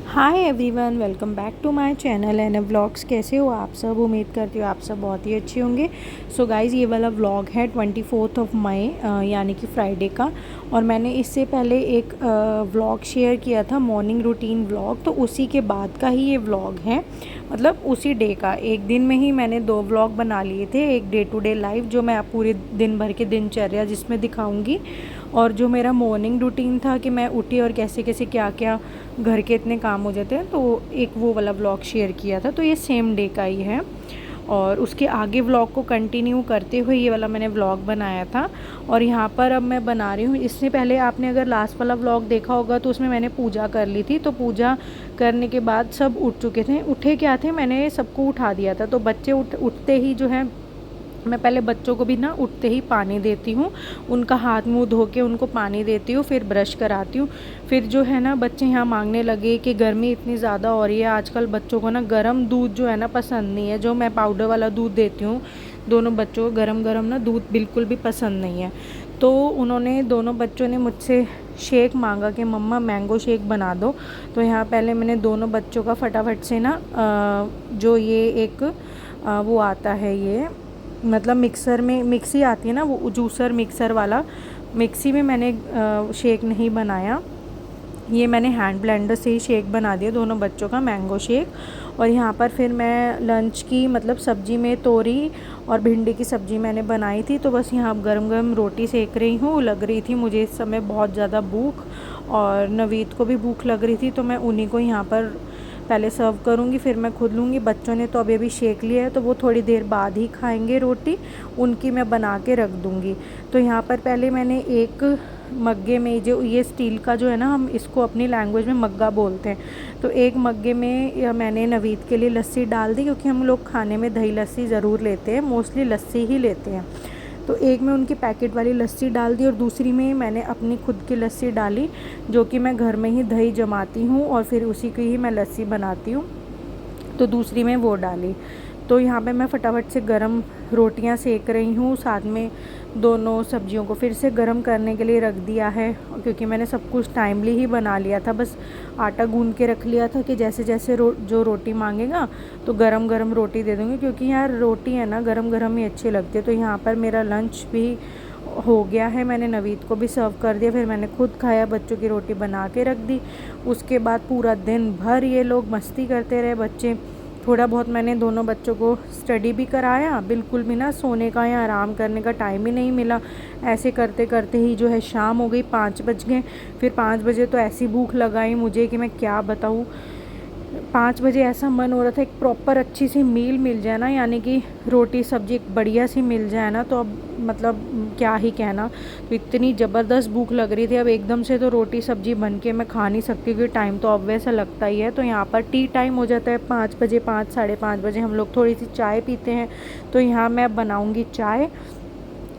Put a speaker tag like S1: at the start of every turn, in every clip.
S1: Hi everyone, welcome back to my channel and vlogs. कैसे हो आप सब? उम्मीद करती हूँ आप सब बहुत ही अच्छे होंगे। सो गाइज़, ये वाला व्लॉग है 24 मई यानी कि फ्राइडे का। और मैंने इससे पहले एक व्लॉग शेयर किया था, मॉर्निंग रूटीन व्लॉग, तो उसी के बाद का ही ये व्लॉग है। मतलब उसी डे का एक दिन में ही मैंने 2 व्लॉग बना लिए थे। एक डे टू डे लाइफ जो मैं आप पूरे दिन भर के दिनचर्या जिसमें दिखाऊंगी, और जो मेरा मॉर्निंग रूटीन था कि मैं उठी और कैसे कैसे क्या क्या घर के इतने काम हो जाते हैं, तो एक वो वाला व्लॉग शेयर किया था। तो ये सेम डे का ही है। और उसके आगे व्लॉग को कंटिन्यू करते हुए ये वाला मैंने व्लॉग बनाया था। और यहाँ पर अब मैं बना रही हूँ। इससे पहले आपने अगर लास्ट वाला व्लॉग देखा होगा तो उसमें मैंने पूजा कर ली थी। तो पूजा करने के बाद सब उठ चुके थे। उठे क्या थे, मैंने सबको उठा दिया था। तो बच्चे उठते ही जो है, मैं पहले बच्चों को भी ना उठते ही पानी देती हूँ, उनका हाथ मुंह धो के उनको पानी देती हूँ, फिर ब्रश कराती हूँ। फिर जो है ना, बच्चे यहाँ मांगने लगे कि गर्मी इतनी ज़्यादा हो रही है आजकल, बच्चों को ना गर्म दूध जो है ना पसंद नहीं है। जो मैं पाउडर वाला दूध देती हूँ दोनों बच्चों को, गर्म गर्म ना दूध बिल्कुल भी पसंद नहीं है। तो उन्होंने, दोनों बच्चों ने मुझसे शेक मांगा कि मम्मा मैंगो शेक बना दो। तो यहाँ पहले मैंने दोनों बच्चों का फटाफट से ना जो ये एक वो आता है, ये मतलब मिक्सर में, मिक्सी आती है ना वो जूसर मिक्सर वाला, मिक्सी में मैंने शेक नहीं बनाया। ये मैंने हैंड ब्लेंडर से ही शेक बना दिया दोनों बच्चों का, मैंगो शेक। और यहाँ पर फिर मैं लंच की मतलब सब्ज़ी में तोरी और भिंडी की सब्ज़ी मैंने बनाई थी। तो बस यहाँ गरम गरम रोटी सेक रही हूँ। लग रही थी मुझे इस समय बहुत ज़्यादा भूख, और नवीद को भी भूख लग रही थी, तो मैं उन्हीं को यहाँ पर पहले सर्व करूँगी, फिर मैं खुद लूँगी। बच्चों ने तो अभी शेक लिया है, तो वो थोड़ी देर बाद ही खाएंगे रोटी, उनकी मैं बना के रख दूँगी। तो यहाँ पर पहले मैंने एक मग्गे में, जो ये स्टील का जो है ना, हम इसको अपनी लैंग्वेज में मग्गा बोलते हैं, तो एक मग्गे में मैंने नवीद के लिए लस्सी डाल दी, क्योंकि हम लोग खाने में दही लस्सी ज़रूर लेते हैं, मोस्टली लस्सी ही लेते हैं। तो एक में उनकी पैकेट वाली लस्सी डाल दी, और दूसरी में मैंने अपनी खुद की लस्सी डाली, जो कि मैं घर में ही दही जमाती हूँ और फिर उसी की ही मैं लस्सी बनाती हूँ। तो दूसरी में वो डाली। तो यहाँ पे मैं फटाफट से गरम रोटियाँ सेक रही हूँ, साथ में दोनों सब्जियों को फिर से गरम करने के लिए रख दिया है, क्योंकि मैंने सब कुछ टाइमली ही बना लिया था। बस आटा गूंद के रख लिया था कि जैसे जैसे जो रोटी मांगेगा तो गरम गरम रोटी दे दूँगी, क्योंकि यार रोटी है ना गरम गरम ही अच्छी लगती है। तो यहाँ पर मेरा लंच भी हो गया है, मैंने नवीद को भी सर्व कर दिया, फिर मैंने खुद खाया, बच्चों की रोटी बना के रख दी। उसके बाद पूरा दिन भर ये लोग मस्ती करते रहे बच्चे। थोड़ा बहुत मैंने दोनों बच्चों को स्टडी भी कराया, बिल्कुल भी ना सोने का या आराम करने का टाइम ही नहीं मिला। ऐसे करते करते ही जो है शाम हो गई, 5 बज गए। फिर 5 बजे तो ऐसी भूख लगाई मुझे कि मैं क्या बताऊँ। 5 बजे ऐसा मन हो रहा था एक प्रॉपर अच्छी सी मील मिल जाए ना, यानी कि रोटी सब्जी एक बढ़िया सी मिल जाए ना, तो अब मतलब क्या ही कहना। तो इतनी ज़बरदस्त भूख लग रही थी, अब एकदम से तो रोटी सब्जी बन के मैं खा नहीं सकती, क्योंकि टाइम तो अब वैसा लगता ही है। तो यहाँ पर टी टाइम हो जाता है 5 बजे, 5 साढ़े 5 बजे हम लोग थोड़ी सी चाय पीते हैं। तो यहाँ मैं बनाऊँगी चाय,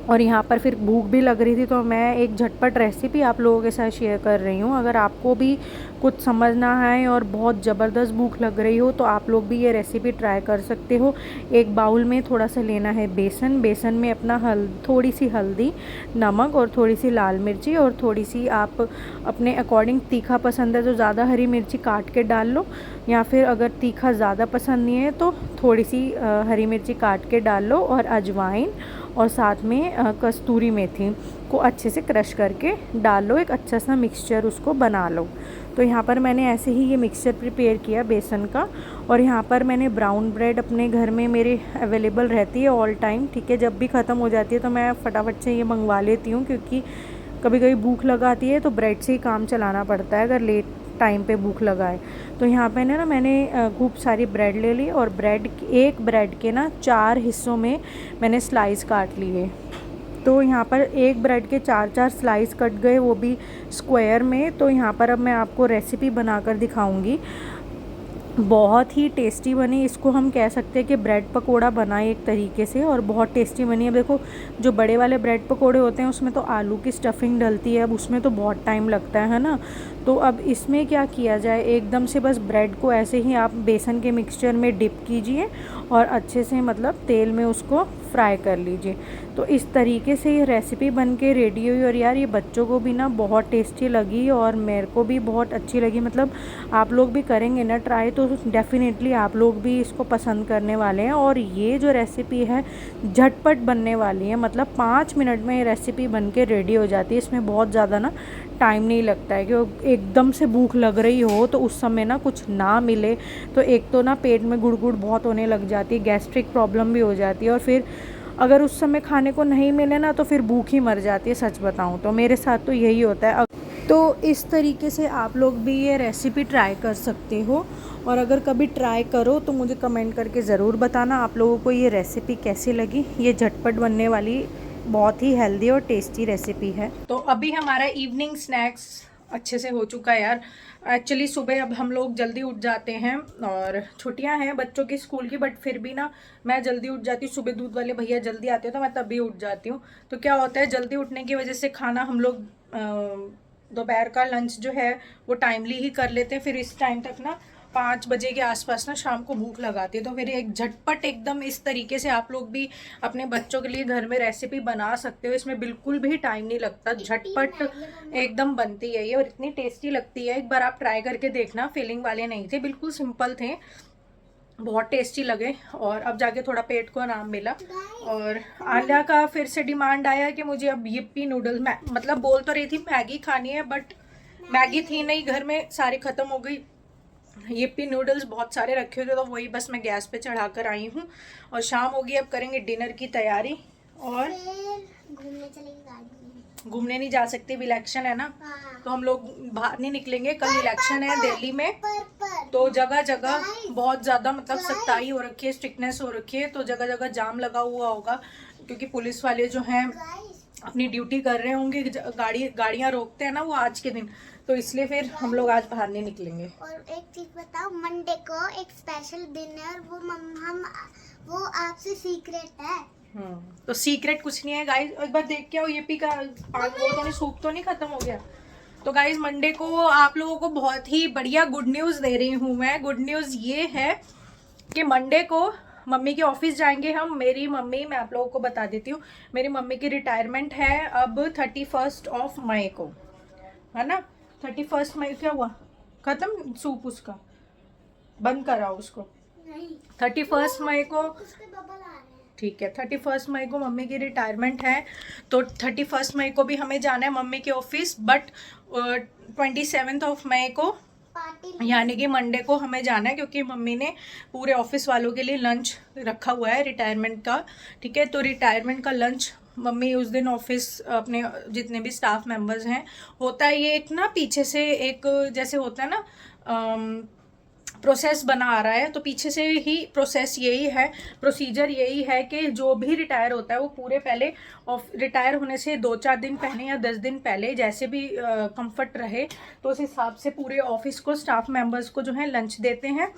S1: और यहाँ पर फिर भूख भी लग रही थी, तो मैं एक झटपट रेसिपी आप लोगों के साथ शेयर कर रही हूँ। अगर आपको भी कुछ समझना है और बहुत ज़बरदस्त भूख लग रही हो, तो आप लोग भी ये रेसिपी ट्राई कर सकते हो। एक बाउल में थोड़ा सा लेना है बेसन, बेसन में अपना थोड़ी सी हल्दी, नमक और थोड़ी सी लाल मिर्ची, और थोड़ी सी आप अपने अकॉर्डिंग तीखा पसंद है तो ज़्यादा हरी मिर्ची काट के डाल लो, या फिर अगर तीखा ज़्यादा पसंद नहीं है तो थोड़ी सी हरी मिर्ची काट के डाल लो, और अजवाइन, और साथ में कस्तूरी मेथी को अच्छे से क्रश करके डाल लो। एक अच्छा सा मिक्सचर उसको बना लो। तो यहाँ पर मैंने ऐसे ही ये मिक्सचर प्रिपेयर किया बेसन का। और यहाँ पर मैंने ब्राउन ब्रेड अपने घर में मेरे अवेलेबल रहती है ऑल टाइम, ठीक है। जब भी ख़त्म हो जाती है तो मैं फटाफट से ये मंगवा लेती हूँ, क्योंकि कभी कभी भूख लगाती है तो ब्रेड से ही काम चलाना पड़ता है अगर लेट टाइम पे भूख लगाए। तो यहाँ पे ना मैंने खूब सारी ब्रेड ले ली, और एक ब्रेड के ना 4 हिस्सों में मैंने स्लाइस काट लिए। तो यहाँ पर एक ब्रेड के 4-4 स्लाइस कट गए, वो भी स्क्वायर में। तो यहाँ पर अब मैं आपको रेसिपी बनाकर दिखाऊंगी। बहुत ही टेस्टी बनी, इसको हम कह सकते हैं कि ब्रेड पकोड़ा बना एक तरीके से, और बहुत टेस्टी बनी है। देखो, जो बड़े वाले ब्रेड पकोड़े होते हैं उसमें तो आलू की स्टफिंग डलती है, अब उसमें तो बहुत टाइम लगता है ना। तो अब इसमें क्या किया जाए, एकदम से बस ब्रेड को ऐसे ही आप बेसन के मिक्सचर में डिप कीजिए और अच्छे से मतलब तेल में उसको फ्राई कर लीजिए। तो इस तरीके से ये रेसिपी बन के रेडी हुई और यार ये बच्चों को भी ना बहुत टेस्टी लगी और मेरे को भी बहुत अच्छी लगी। मतलब आप लोग भी करेंगे ना ट्राई तो डेफ़िनेटली आप लोग भी इसको पसंद करने वाले हैं। और ये जो रेसिपी है झटपट बनने वाली है, मतलब 5 मिनट में ये रेसिपी बन के रेडी हो जाती है। इसमें बहुत ज़्यादा ना टाइम नहीं लगता है कि एकदम से भूख लग रही हो तो उस समय ना कुछ ना मिले तो एक तो ना पेट में गुड़गुड़ बहुत होने लग जाती है, गैस्ट्रिक प्रॉब्लम भी हो जाती है और फिर अगर उस समय खाने को नहीं मिले ना तो फिर भूख ही मर जाती है। सच बताऊँ तो मेरे साथ तो यही होता है। तो इस तरीके से आप लोग भी ये रेसिपी ट्राई कर सकते हो और अगर कभी ट्राई करो तो मुझे कमेंट करके ज़रूर बताना आप लोगों को ये रेसिपी कैसी लगी। ये झटपट बनने वाली बहुत ही हेल्दी और टेस्टी रेसिपी है। तो अभी हमारा इवनिंग स्नैक्स अच्छे से हो चुका है यार। एक्चुअली सुबह अब हम लोग जल्दी उठ जाते हैं और छुट्टियां हैं बच्चों की स्कूल की, बट फिर भी ना मैं जल्दी उठ जाती हूँ। सुबह दूध वाले भैया जल्दी आते हैं तो मैं तभी उठ जाती हूँ। तो क्या होता है जल्दी उठने की वजह से खाना हम लोग दोपहर का लंच जो है वो टाइमली ही कर लेते हैं। फिर इस टाइम तक ना 5 बजे के आसपास ना शाम को भूख लगाती है। तो फिर एक झटपट एकदम इस तरीके से आप लोग भी अपने बच्चों के लिए घर में रेसिपी बना सकते हो। इसमें बिल्कुल भी टाइम नहीं लगता, झटपट एकदम बनती है ये और इतनी टेस्टी लगती है। एक बार आप ट्राई करके देखना, फीलिंग वाले नहीं थे, बिल्कुल सिंपल थे, बहुत टेस्टी लगे और अब जाके थोड़ा पेट को आराम मिला। और आलिया का फिर से डिमांड आया कि मुझे अब यिप्पी नूडल्स, मतलब बोल तो रही थी मैगी खानी है बट मैगी थी नहीं घर में, सारी ख़त्म हो गई। यिप्पी नूडल्स बहुत सारे रखे हुए थे तो वही बस मैं गैस पे चढ़ा कर आई हूँ और शाम होगी, अब करेंगे डिनर की तैयारी और
S2: घूमने चलेंगे गाड़ी में।
S1: घूमने नहीं जा सकते, इलेक्शन है ना। हाँ। तो हम लोग बाहर नहीं निकलेंगे, कल इलेक्शन है दिल्ली में। तो जगह जगह बहुत ज़्यादा मतलब सख्ताई हो रखी है, स्ट्रिक्टनेस हो रखी है, तो जगह जगह जाम लगा हुआ होगा क्योंकि पुलिस वाले जो हैं अपनी ड्यूटी कर रहे होंगे। गाड़ियाँ रोकते हैं ना वो आज के दिन, तो इसलिए फिर हम लोग आज बाहर नहीं निकलेंगे।
S2: और एक चीज बताओ, मंडे को एक स्पेशल दिन है और वो आपसे सीक्रेट है।
S1: तो सीक्रेट कुछ नहीं है गाइस, एक बार देख के आओ यूपी का वो तो नहीं, सूप तो नहीं खत्म हो गया। तो गाइस मंडे को आप लोगों को बहुत ही बढ़िया गुड न्यूज़ दे रही हूँ मैं। गुड न्यूज़ ये है कि मंडे को मम्मी के ऑफिस जाएंगे हम। मेरी मम्मी, मैं आप लोगों को बता देती हूँ, मेरी मम्मी की रिटायरमेंट है अब 31 मई को, है ना। 31 मई क्या हुआ, खत्म सूप उसका, बंद कराओ उसको। 31 मई को, ठीक है, 31 मई को मम्मी की रिटायरमेंट है तो 31 मई को भी हमें जाना है मम्मी के ऑफिस। बट 27 मई को यानी कि मंडे को हमें जाना है क्योंकि मम्मी ने पूरे ऑफिस वालों के लिए लंच रखा हुआ है रिटायरमेंट का। ठीक है, तो रिटायरमेंट का लंच मम्मी उस दिन ऑफिस अपने जितने भी स्टाफ मेंबर्स हैं, होता है ये एक ना पीछे से एक जैसे होता है ना प्रोसेस बना आ रहा है, तो पीछे से ही प्रोसेस यही है, प्रोसीजर यही है कि जो भी रिटायर होता है वो पूरे पहले रिटायर होने से 2-4 दिन पहले या 10 दिन पहले जैसे भी कंफर्ट रहे तो उस हिसाब से पूरे ऑफिस को, स्टाफ मेंबर्स को जो है लंच देते हैं।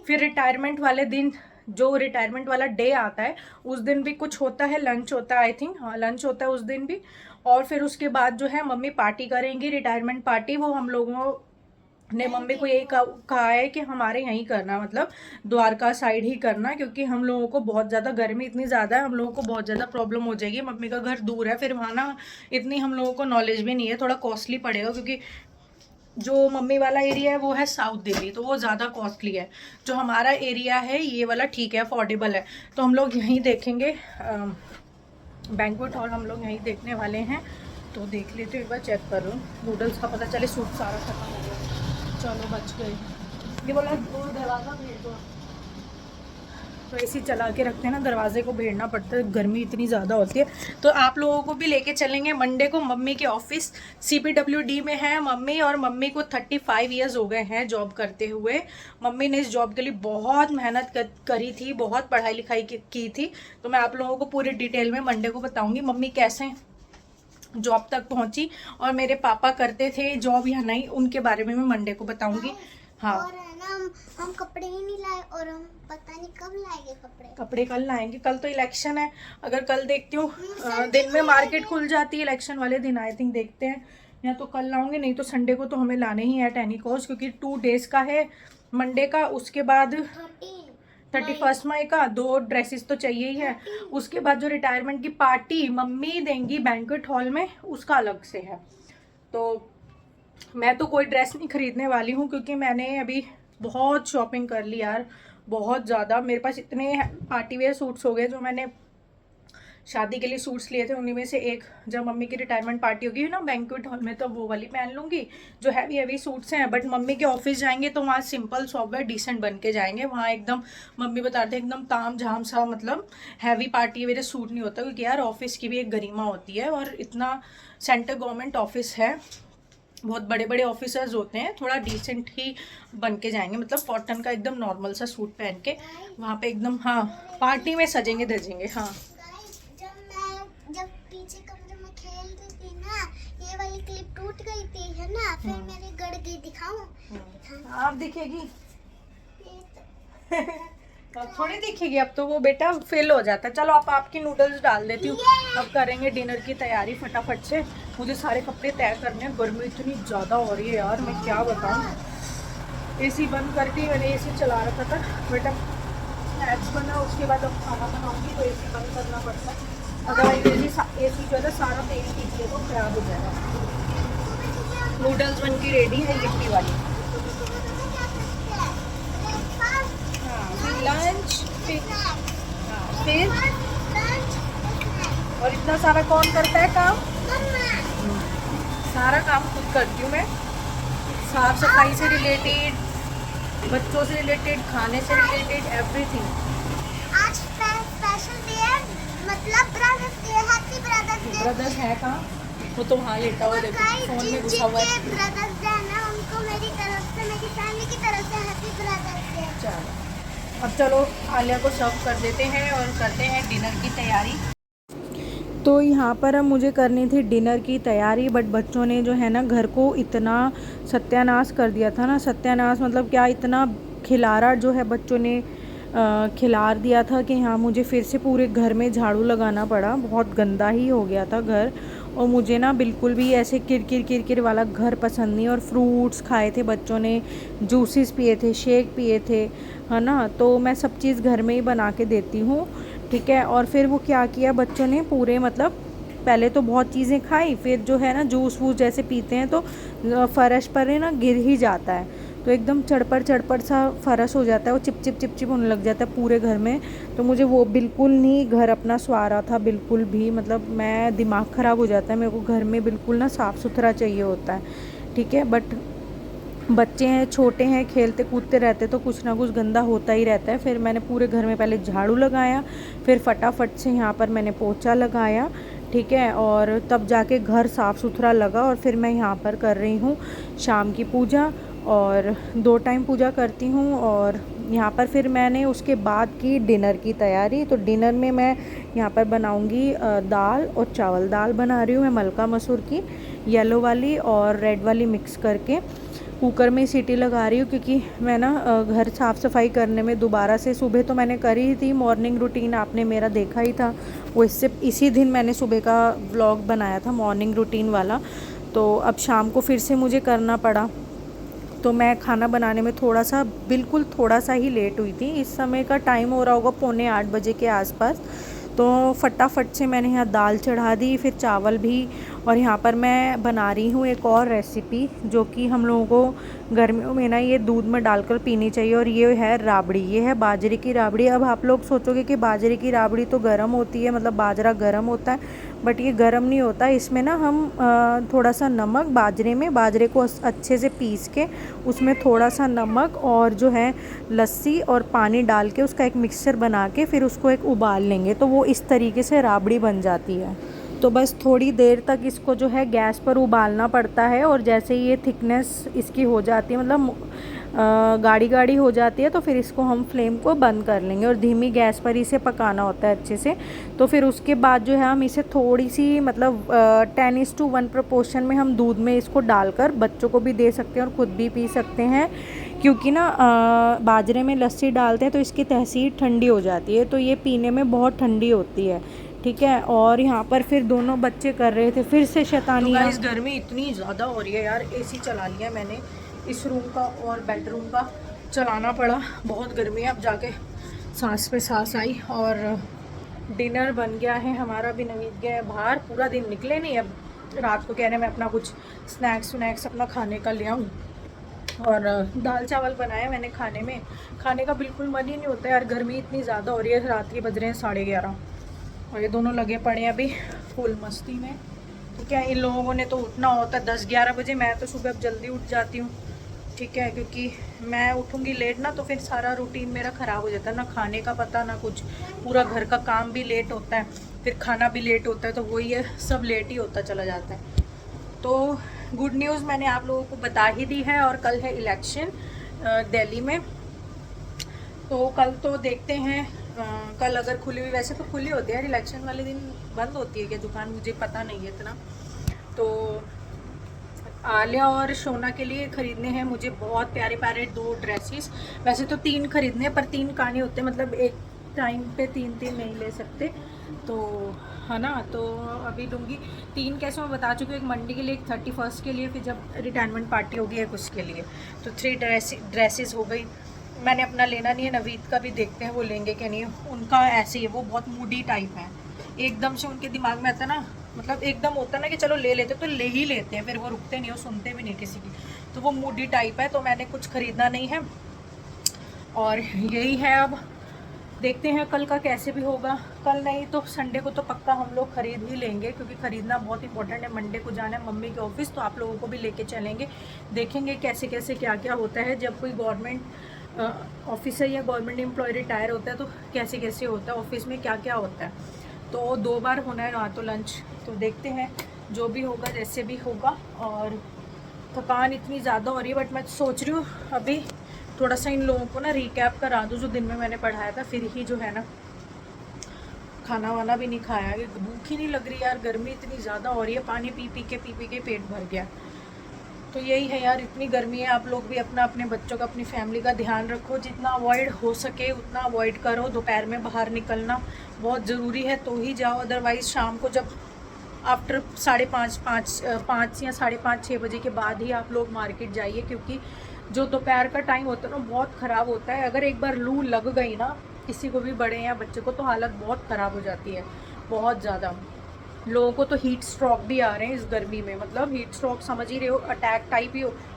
S1: फिर रिटायरमेंट वाले दिन, जो रिटायरमेंट वाला डे आता है उस दिन भी कुछ होता है, लंच होता है, आई थिंक हाँ लंच होता है उस दिन भी। और फिर उसके बाद जो है मम्मी पार्टी करेंगी, रिटायरमेंट पार्टी। वो हम लोगों ने मम्मी को यही कहा है कि हमारे यहीं करना, मतलब द्वारका साइड ही करना, क्योंकि हम लोगों को बहुत ज़्यादा गर्मी इतनी ज़्यादा है, हम लोगों को बहुत ज़्यादा प्रॉब्लम हो जाएगी। मम्मी का घर दूर है, फिर वहाँ ना इतनी हम लोगों को नॉलेज भी नहीं है, थोड़ा कॉस्टली पड़ेगा क्योंकि जो मम्मी वाला एरिया है वो है साउथ दिल्ली, तो वो ज़्यादा कॉस्टली है। जो हमारा एरिया है ये वाला ठीक है, अफोर्डेबल है। तो हम लोग यहीं देखेंगे, बैंक्वेट हॉल हम लोग यहीं देखने वाले हैं। तो देख लेते हो, एक बार चेक कर लो नूडल्स का, पता चले सूप सारा खत्म हो गया। चलो बच गए। ये बोला दरवाज़ा भेड़ दो, तो ऐसे ही चला के रखते हैं ना, दरवाजे को भेड़ना पड़ता है, गर्मी इतनी ज़्यादा होती है। तो आप लोगों को भी लेके चलेंगे मंडे को मम्मी के ऑफिस। CPWD में है मम्मी, और मम्मी को 35 ईयर्स हो गए हैं जॉब करते हुए। मम्मी ने इस जॉब के लिए बहुत मेहनत करी थी, बहुत पढ़ाई लिखाई की थी। तो मैं आप लोगों को पूरी डिटेल में मंडे को बताऊँगी मम्मी कैसे जॉब तक पहुंची और मेरे पापा करते थे जॉब या नहीं, उनके बारे में मैं मंडे को बताऊंगी। हाँ,
S2: और है ना, हम कपड़े ही नहीं लाए और हम पता नहीं कब लाएंगे
S1: कपड़े कल लाएंगे। कल तो इलेक्शन है, अगर कल देखती हूँ दिन में मार्केट खुल जाती है इलेक्शन वाले दिन, आई थिंक देखते हैं या तो कल लाऊंगे, नहीं तो संडे को तो हमें लाने ही है एट एनी कॉस्ट, क्योंकि 2 डेज का है मंडे का, उसके बाद 31 मई का 2 ड्रेसेस तो चाहिए ही है। उसके बाद जो रिटायरमेंट की पार्टी मम्मी देंगी बैंक्वेट हॉल में, उसका अलग से है। तो मैं तो कोई ड्रेस नहीं खरीदने वाली हूँ, क्योंकि मैंने अभी बहुत शॉपिंग कर ली यार, बहुत ज़्यादा। मेरे पास इतने पार्टी वेयर सूट्स हो गए, जो मैंने शादी के लिए सूट्स लिए थे, उन्हीं में से एक जब मम्मी की रिटायरमेंट पार्टी होगी ना बैंक्वेट हॉल में, तो वो वाली पहन लूँगी। जो हैवी हैवी सूट्स हैं, बट मम्मी के ऑफिस जाएंगे तो वहाँ सिंपल सॉबर डिसेंट बन के जाएंगे। वहाँ एकदम मम्मी बताते हैं एकदम ताम झाम सा, मतलब हैवी पार्टी वेयर सूट नहीं होता, क्योंकि यार ऑफिस की भी एक गरिमा होती है, और इतना सेंट्रल गवर्नमेंट ऑफिस है, बहुत बड़े बड़े ऑफिसर्स होते हैं, थोड़ा डिसेंट ही बन के जाएंगे, मतलब कॉटन का एकदम नॉर्मल सा सूट पहन के वहाँ पे एकदम, हाँ पार्टी में सजेंगे धजेंगे। हाँ
S2: जब पीछे कमरे में खेल रही थी ना, ये वाली क्लिप टूट गई थी है ना, फिर मेरे गड़ गई, दिखाऊं?
S1: आप दिखेगी अब थोड़ी दिखेगी, अब तो वो बेटा फेल हो जाता है। चलो अब आपकी नूडल्स डाल देती हूँ, अब करेंगे डिनर की तैयारी फटाफट से। मुझे सारे कपड़े तय करने हैं, गर्मी इतनी ज़्यादा हो रही है यार, मैं क्या बताऊँ। एसी बंद करके मैंने एसी चला रखा था, बेटा स्नैक्स बना, उसके बाद अब खाना बनाऊंगी तो एसी बंद करना पड़ता है, अदरवाइज एसी जो है ना सारा तेल खींचे तो खराब हो जाएगा। नूडल्स बन की रेडी है लिट्टी वाली। लंच फिर और इतना सारा कौन करता है काम? सारा काम खुद करती हूँ मैं, साफ सफाई से रिलेटेड, बच्चों से रिलेटेड, खाने से रिलेटेड, एवरीथिंग।
S2: आज स्पेशल डे है, मतलब brothers day, happy brothers day.
S1: Brothers है कहाँ? वो तो वहाँ लेटा हुआ देखो, फोन में घुसा हुआ है।
S2: ब्रदर्स डे है ना, उनको मेरी तरफ से, मेरी फैमिली की तरफ से हैप्पी ब्रदर्स डे।
S1: चलो अब चलो आलिया को सर्व कर देते हैं और करते हैं डिनर की तैयारी। तो यहाँ पर अब मुझे करनी थी डिनर की तैयारी, बट बच्चों ने जो है ना घर को इतना सत्यानाश कर दिया था ना, सत्यानाश मतलब क्या, इतना खिलारा जो है बच्चों ने खिलार दिया था कि हाँ मुझे फिर से पूरे घर में झाड़ू लगाना पड़ा। बहुत गंदा ही हो गया था घर, और मुझे ना बिल्कुल भी ऐसे किरकिर किरकिर वाला घर पसंद नहीं। और फ्रूट्स खाए थे बच्चों ने, जूसेस पिए थे, शेक पिए थे, है ना, तो मैं सब चीज़ घर में ही बना के देती हूँ, ठीक है। और फिर वो क्या किया बच्चों ने, पूरे मतलब पहले तो बहुत चीज़ें खाई, फिर जो है ना जूस वूस जैसे पीते हैं तो फर्श पर है ना गिर ही जाता है, तो एकदम चढ़पड़ सा फर्श हो जाता है, वो चिप चिप होने लग जाता है पूरे घर में। तो मुझे वो बिल्कुल नहीं घर अपना स्वारा था, बिल्कुल भी, मतलब मैं दिमाग ख़राब हो जाता है, मेरे को घर में बिल्कुल ना साफ़ सुथरा चाहिए होता है, ठीक है। बट बच्चे हैं, छोटे हैं, खेलते कूदते रहते तो कुछ ना कुछ गंदा होता ही रहता है। फिर मैंने पूरे घर में पहले झाड़ू लगाया, फिर फटाफट से यहाँ पर मैंने पोछा लगाया, ठीक है, और तब जाके घर साफ़ सुथरा लगा। और फिर मैं यहाँ पर कर रही हूँ शाम की पूजा, और 2 टाइम पूजा करती हूँ। और यहाँ पर फिर मैंने उसके बाद की डिनर की तैयारी। तो डिनर में मैं यहाँ पर बनाऊँगी दाल और चावल। दाल बना रही हूँ मैं मलका मसूर की, येलो वाली और रेड वाली मिक्स करके। कुकर में सीटी लगा रही हूँ, क्योंकि मैं ना घर साफ़ सफाई करने में दोबारा से, सुबह तो मैंने करी ही थी मॉर्निंग रूटीन, आपने मेरा देखा ही था, वो इसी दिन मैंने सुबह का व्लॉग बनाया था मॉर्निंग रूटीन वाला। तो अब शाम को फिर से मुझे करना पड़ा, तो मैं खाना बनाने में बिल्कुल थोड़ा सा ही लेट हुई थी। इस समय का टाइम हो रहा होगा 7:45 बजे के आसपास। तो फटाफट से मैंने यहाँ दाल चढ़ा दी, फिर चावल भी। और यहाँ पर मैं बना रही हूँ एक और रेसिपी, जो कि हम लोगों को गर्मियों में ना ये दूध में डालकर पीनी चाहिए, और ये है राबड़ी। ये है बाजरे की राबड़ी। अब आप लोग सोचोगे कि बाजरे की राबड़ी तो गर्म होती है, मतलब बाजरा गर्म होता है, बट ये गर्म नहीं होता। इसमें ना हम थोड़ा सा नमक, बाजरे को अच्छे से पीस के उसमें थोड़ा सा नमक और जो है लस्सी और पानी डाल के उसका एक मिक्सचर बना के फिर उसको एक उबाल लेंगे, तो वो इस तरीके से राबड़ी बन जाती है। तो बस थोड़ी देर तक इसको जो है गैस पर उबालना पड़ता है, और जैसे ये थिकनेस इसकी हो जाती है, मतलब गाढ़ी गाढ़ी हो जाती है, तो फिर इसको हम फ्लेम को बंद कर लेंगे और धीमी गैस पर इसे पकाना होता है अच्छे से। तो फिर उसके बाद जो है हम इसे थोड़ी सी, मतलब 10:1 प्रोपोर्शन में हम दूध में इसको डालकर बच्चों को भी दे सकते हैं और ख़ुद भी पी सकते हैं, क्योंकि ना बाजरे में लस्सी डालते हैं तो इसकी तहसीर ठंडी हो जाती है, तो ये पीने में बहुत ठंडी होती है, ठीक है। और यहाँ पर फिर दोनों बच्चे कर रहे थे फिर से शैतानियाँ।
S3: इस गर्मी इतनी ज़्यादा हो रही है यार, एसी चला लिया मैंने इस रूम का और बेडरूम का चलाना पड़ा, बहुत गर्मी है। अब जाके सांस पे सांस आई। और डिनर बन गया है हमारा भी, नवीद गया है बाहर, पूरा दिन निकले नहीं। अब रात को कह रहे मैं अपना कुछ स्नैक्स अपना खाने का ले आऊँ। और दाल चावल बनाया मैंने खाने का बिल्कुल मन ही नहीं होता यार, गर्मी इतनी ज़्यादा हो रही है। रात के बज रहे हैं 11:30 और ये दोनों लगे पड़े हैं अभी फुल मस्ती में। ठीक है, इन लोगों ने तो उठना होता है 10-11 बजे, मैं तो सुबह अब जल्दी उठ जाती हूँ। ठीक है, क्योंकि मैं उठूँगी लेट ना तो फिर सारा रूटीन मेरा ख़राब हो जाता है, ना खाने का पता ना कुछ, पूरा घर का काम भी लेट होता है, फिर खाना भी लेट होता है, तो वही है, सब लेट ही होता चला जाता है। तो गुड न्यूज़ मैंने आप लोगों को बता ही दी है। और कल है इलेक्शन दिल्ली में, तो कल तो देखते हैं। कल अगर खुली हुई, वैसे तो खुली होती है, इलेक्शन वाले दिन बंद होती है क्या दुकान, मुझे पता नहीं है इतना। तो आलिया और शोना के लिए ख़रीदने हैं मुझे बहुत प्यारे प्यारे 2 ड्रेसेस। वैसे तो 3 खरीदने हैं पर 3 कहानी होते, मतलब एक टाइम पे 3 नहीं ले सकते, तो है ना। तो अभी लूँगी 3, कैसे मैं बता चुकी हूँ, एक मंडे के लिए, एक 31 के लिए, फिर जब रिटायरमेंट पार्टी होगी एक उसके लिए। तो 3 ड्रेसेस हो गई। मैंने अपना लेना नहीं है, नवीद का भी देखते हैं वो लेंगे कि नहीं। उनका ऐसे ही है, वो बहुत मूडी टाइप है, एकदम से उनके दिमाग में आता है ना, मतलब एकदम होता है ना कि चलो ले लेते तो ले ही लेते हैं, फिर वो रुकते नहीं, वो सुनते भी नहीं किसी की। तो वो मूडी टाइप है, तो मैंने कुछ ख़रीदना नहीं है और यही है। अब देखते हैं कल का कैसे भी होगा, कल नहीं तो संडे को तो पक्का हम लोग ख़रीद ही लेंगे, क्योंकि ख़रीदना बहुत इंपॉर्टेंट है। मंडे को जाना है मम्मी के ऑफिस, तो आप लोगों को भी लेके चलेंगे, देखेंगे कैसे कैसे क्या क्या होता है। जब कोई गवर्नमेंट ऑफिसर या गवर्नमेंट एम्प्लॉय रिटायर होता है तो कैसे कैसे होता है, ऑफिस में क्या क्या होता है। तो 2 बार होना है वहाँ तो लंच, तो देखते हैं जो भी होगा जैसे भी होगा। और थकान इतनी ज़्यादा हो रही है, बट मैं सोच रही हूँ अभी थोड़ा सा इन लोगों को ना रिकैप करा दूँ जो दिन में मैंने पढ़ाया था, फिर ही जो है ना खाना वाना भी नहीं खाया, भूख ही नहीं लग रही यार, गर्मी इतनी ज़्यादा हो रही है, पानी पी पी के पेट भर गया। तो यही है यार, इतनी गर्मी है। आप लोग भी अपना, अपने बच्चों का, अपनी फैमिली का ध्यान रखो, जितना अवॉइड हो सके उतना अवॉइड करो। दोपहर में बाहर निकलना बहुत ज़रूरी है तो ही जाओ, अदरवाइज़ शाम को जब आफ्टर 5:30 या 5:30-6 बजे के बाद ही आप लोग मार्केट जाइए, क्योंकि जो दोपहर का टाइम होता है ना बहुत ख़राब होता है। अगर एक बार लू लग गई ना किसी को भी, बड़े या बच्चे को, तो हालत बहुत ख़राब हो जाती है, बहुत ज़्यादा। लोगों को तो हीट स्ट्रोक भी आ रहे हैं इस गर्मी में, मतलब हीट स्ट्रोक समझ ही रहे हो,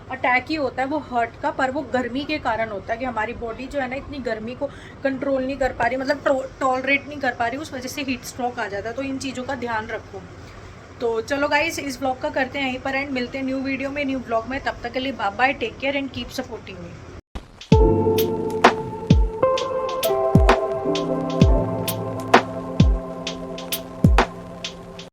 S3: अटैक ही होता है वो हर्ट का, पर वो गर्मी के कारण होता है कि हमारी बॉडी जो है ना इतनी गर्मी को कंट्रोल नहीं कर पा रही, मतलब टॉलरेट नहीं कर पा रही, उस वजह से हीट स्ट्रोक आ जाता है। तो इन चीज़ों का ध्यान रखो। तो चलो गाइस, इस ब्लॉग का करते हैं यहीं पर एंड, मिलते हैं न्यू वीडियो में, न्यू ब्लॉग में। तब तक के लिए bye bye, take care and keep supporting me.